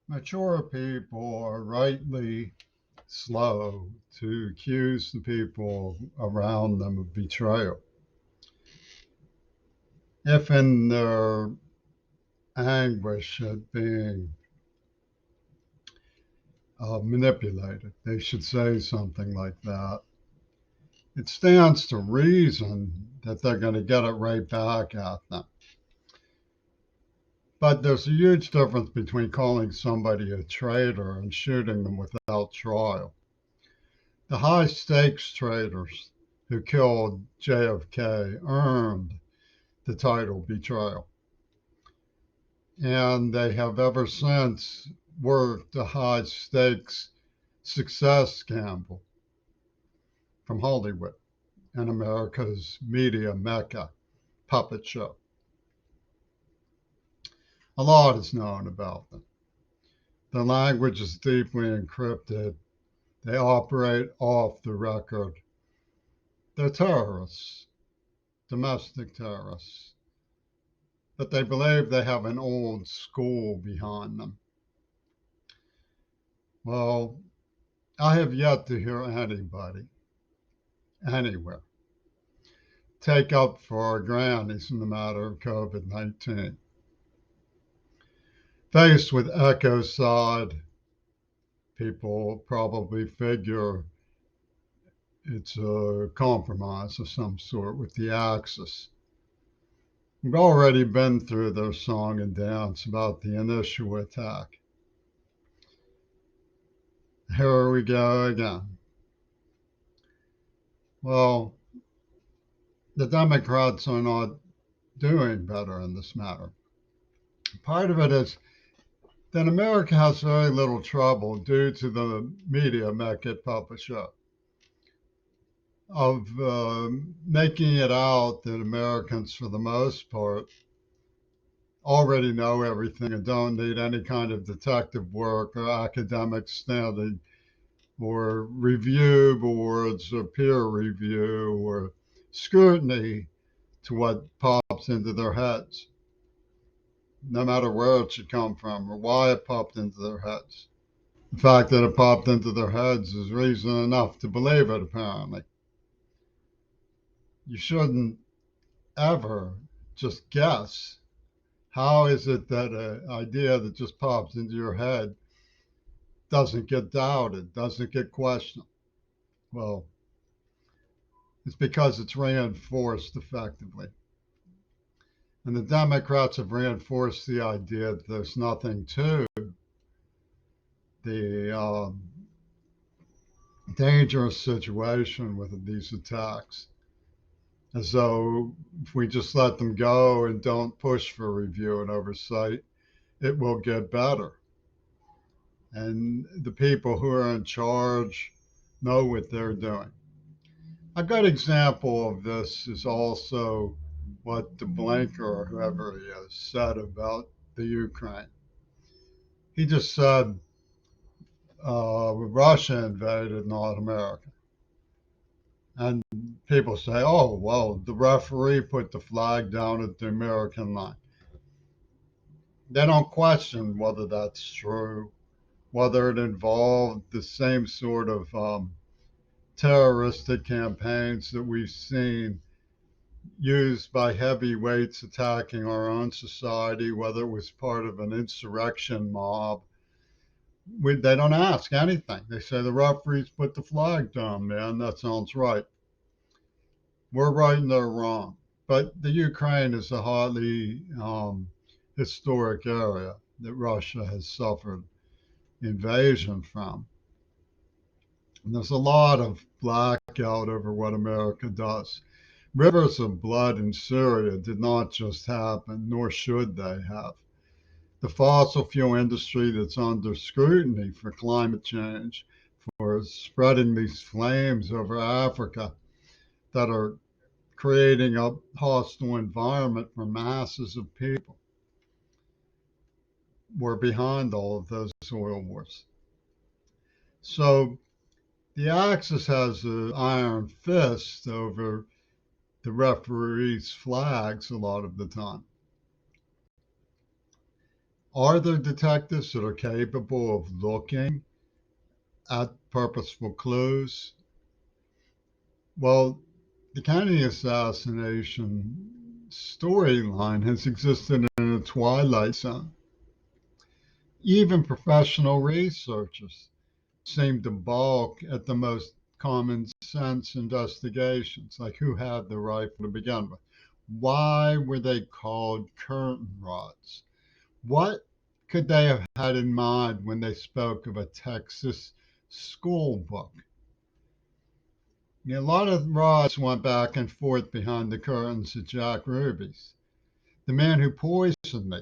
Mature people are rightly slow to accuse the people around them of betrayal. If in their anguish at being manipulated, they should say something like that. It stands to reason that they're going to get it right back at them. But there's a huge difference between calling somebody a traitor and shooting them without trial. The high stakes traitors who killed JFK earned the title betrayal. And they have ever since worked a high stakes success gamble from Hollywood and America's media mecca puppet show. A lot is known about them. Their language is deeply encrypted. They operate off the record. They're terrorists, domestic terrorists, but they believe they have an old school behind them. Well, I have yet to hear anybody, anywhere, take up for our grannies in the matter of COVID 19. Faced with ecocide, people probably figure it's a compromise of some sort with the Axis. We've already been through their song and dance about the initial attack. Here we go again. Well, the Democrats are not doing better in this matter. Part of it is that America has very little trouble due to the media make it puppet show of making it out that Americans, for the most part, already know everything and don't need any kind of detective work or academic study or review boards or peer review or scrutiny to what pops into their heads, no matter where it should come from or why it popped into their heads. The fact that it popped into their heads is reason enough to believe it, apparently. You shouldn't ever just guess. How is it that an idea that just pops into your head doesn't get doubted, doesn't get questioned? Well, it's because it's reinforced effectively. And the Democrats have reinforced the idea that there's nothing to the dangerous situation with these attacks, as though if we just let them go and don't push for review and oversight, it will get better. And the people who are in charge know what they're doing. A good example of this is also what the Blinker or whoever he is said about the Ukraine. He just said Russia invaded North America. And people say, oh, well, the referee put the flag down at the American line. They don't question whether that's true, whether it involved the same sort of terroristic campaigns that we've seen used by heavyweights attacking our own society, whether it was part of an insurrection mob. They don't ask anything. They say the referees put the flag down, man. That sounds right. We're right and they're wrong. But the Ukraine is a highly historic area that Russia has suffered invasion from. And there's a lot of blackout over what America does. Rivers of blood in Syria did not just happen, nor should they have. The fossil fuel industry that's under scrutiny for climate change, for spreading these flames over Africa that are creating a hostile environment for masses of people. We're behind all of those oil wars. So the Axis has an iron fist over the referees' flags a lot of the time. Are there detectives that are capable of looking at purposeful clues? Well, the Kennedy assassination storyline has existed in a twilight zone. Even professional researchers seem to balk at the most common sense investigations, like who had the rifle to begin with. Why were they called curtain rods? What could they have had in mind when they spoke of a Texas school book? A lot of rods went back and forth behind the curtains at Jack Ruby's. The man who poisoned me,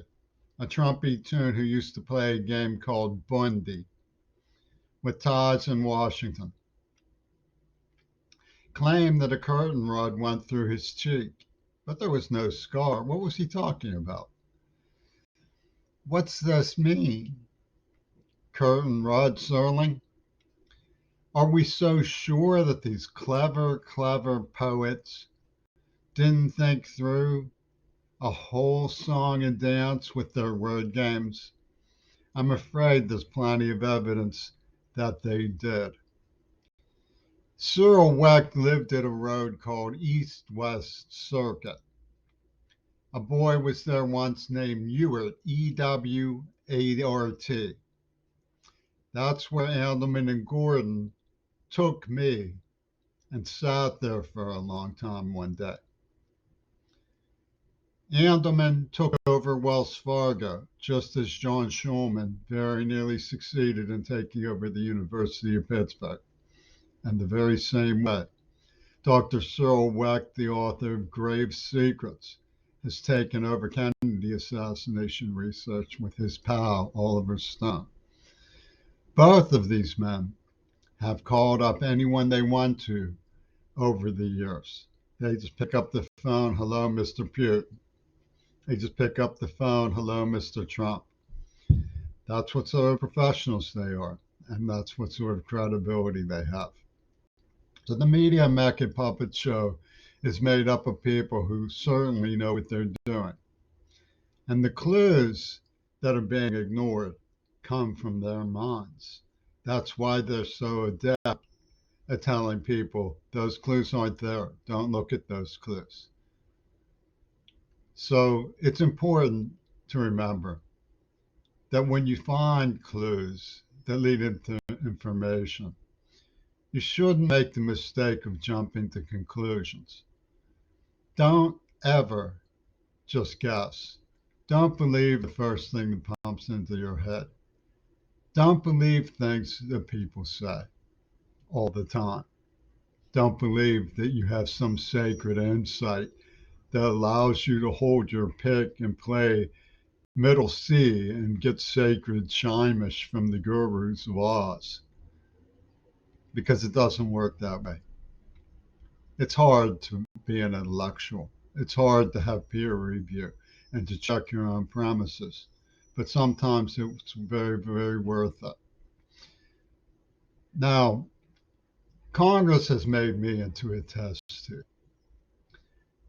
a Trumpy tune who used to play a game called Bundy with ties in Washington, claimed that a curtain rod went through his cheek, but there was no scar. What was he talking about? What's this mean? Curtain rod Serling? Are we so sure that these clever, clever poets didn't think through a whole song and dance with their word games? I'm afraid there's plenty of evidence that they did. Cyril Wecht lived at a road called East West Circuit. A boy was there once named Ewart, Ewart. That's where Andelman and Gordon took me and sat there for a long time one day. Andelman took over Wells Fargo, just as John Schulman very nearly succeeded in taking over the University of Pittsburgh. And the very same way, Dr. Cyril Wecht, the author of Grave Secrets, has taken over Kennedy assassination research with his pal, Oliver Stone. Both of these men have called up anyone they want to over the years. They just pick up the phone, hello, Mr. Putin. They just pick up the phone, hello, Mr. Trump. That's what sort of professionals they are, and that's what sort of credibility they have. So the media mecca puppet show is made up of people who certainly know what they're doing. And the clues that are being ignored come from their minds. That's why they're so adept at telling people those clues aren't there. Don't look at those clues. So it's important to remember that when you find clues that lead into information, you shouldn't make the mistake of jumping to conclusions. Don't ever just guess. Don't believe the first thing that pops into your head. Don't believe things that people say all the time. Don't believe that you have some sacred insight that allows you to hold your pick and play middle C and get sacred chimish from the gurus of Oz, because it doesn't work that way. It's hard to be an intellectual. It's hard to have peer review and to check your own premises, but sometimes it's very, very worth it. Now, Congress has made me into a test tube.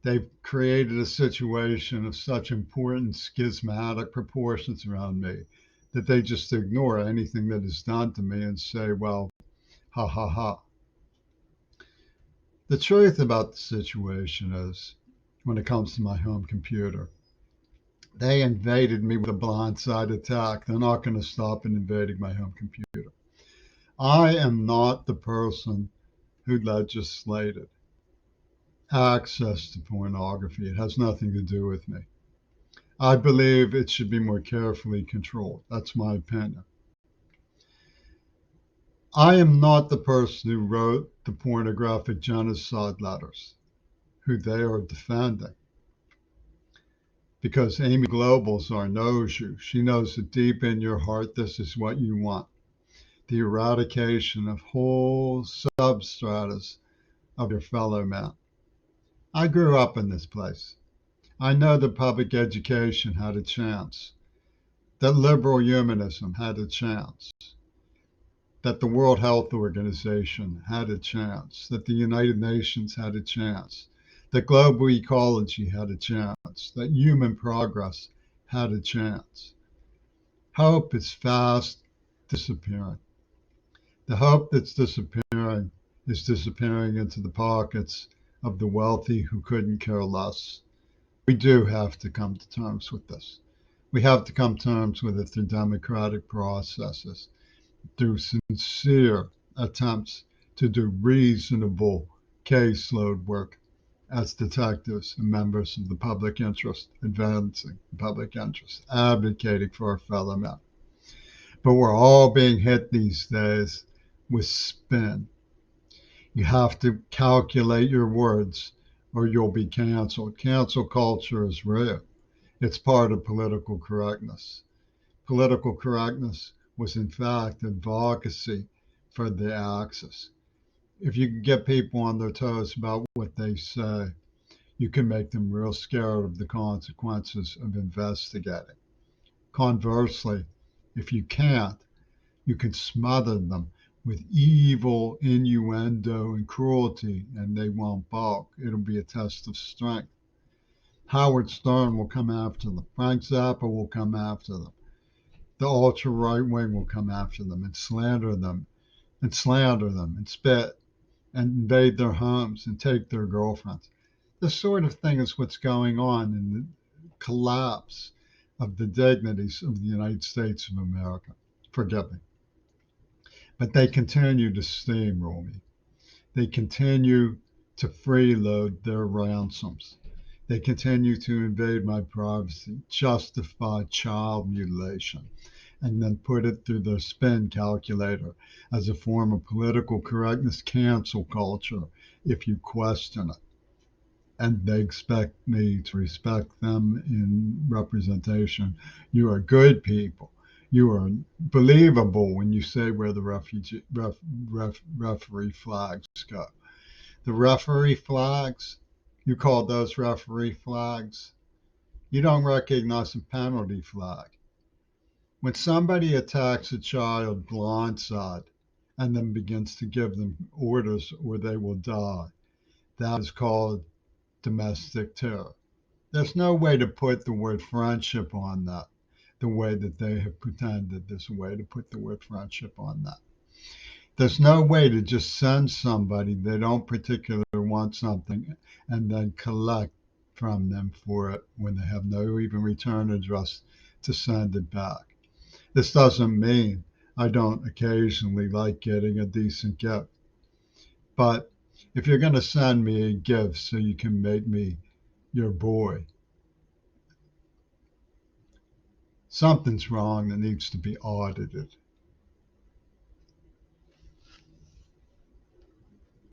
They've created a situation of such important schismatic proportions around me that they just ignore anything that is done to me and say, well, ha ha ha. The truth about the situation is, when it comes to my home computer, they invaded me with a blindside attack. They're not going to stop invading my home computer. I am not the person who legislated access to pornography. It has nothing to do with me. I believe it should be more carefully controlled. That's my opinion. I am not the person who wrote the pornographic genocide letters, who they are defending. Because Amy Globalzar knows you. She knows that deep in your heart, this is what you want. The eradication of whole substratas of your fellow man. I grew up in this place. I know that public education had a chance, that liberal humanism had a chance, that the World Health Organization had a chance, that the United Nations had a chance, that global ecology had a chance, that human progress had a chance. Hope is fast disappearing. The hope that's disappearing is disappearing into the pockets of the wealthy who couldn't care less. We do have to come to terms with this. We have to come to terms with it through democratic processes, through sincere attempts to do reasonable caseload work as detectives and members of the public interest, advancing the public interest, advocating for our fellow men. But we're all being hit these days with spin. You have to calculate your words or you'll be canceled. Cancel culture is real. It's part of political correctness. Political correctness was, in fact, advocacy for the axis. If you can get people on their toes about what they say, you can make them real scared of the consequences of investigating. Conversely, if you can't, you can smother them with evil innuendo and cruelty, and they won't balk. It'll be a test of strength. Howard Stern will come after them. Frank Zappa will come after them. The ultra right wing will come after them and slander them and spit and invade their homes and take their girlfriends. This sort of thing is what's going on in the collapse of the dignities of the United States of America. Forgive me. But they continue to steamroll me. They continue to freeload their ransoms. They continue to invade my privacy, justify child mutilation, and then put it through their spin calculator as a form of political correctness cancel culture if you question it. And they expect me to respect them in representation. You are good people. You are believable when you say where the referee flags go. The referee flags, you call those referee flags. You don't recognize a penalty flag. When somebody attacks a child blindside and then begins to give them orders or they will die, that is called domestic terror. There's no way to put the word friendship on that, the way that they have pretended there's a way to put the word friendship on that. There's no way to just send somebody they don't particularly want something and then collect from them for it when they have no even return address to send it back. This doesn't mean I don't occasionally like getting a decent gift. But if you're going to send me a gift so you can make me your boy, something's wrong that needs to be audited.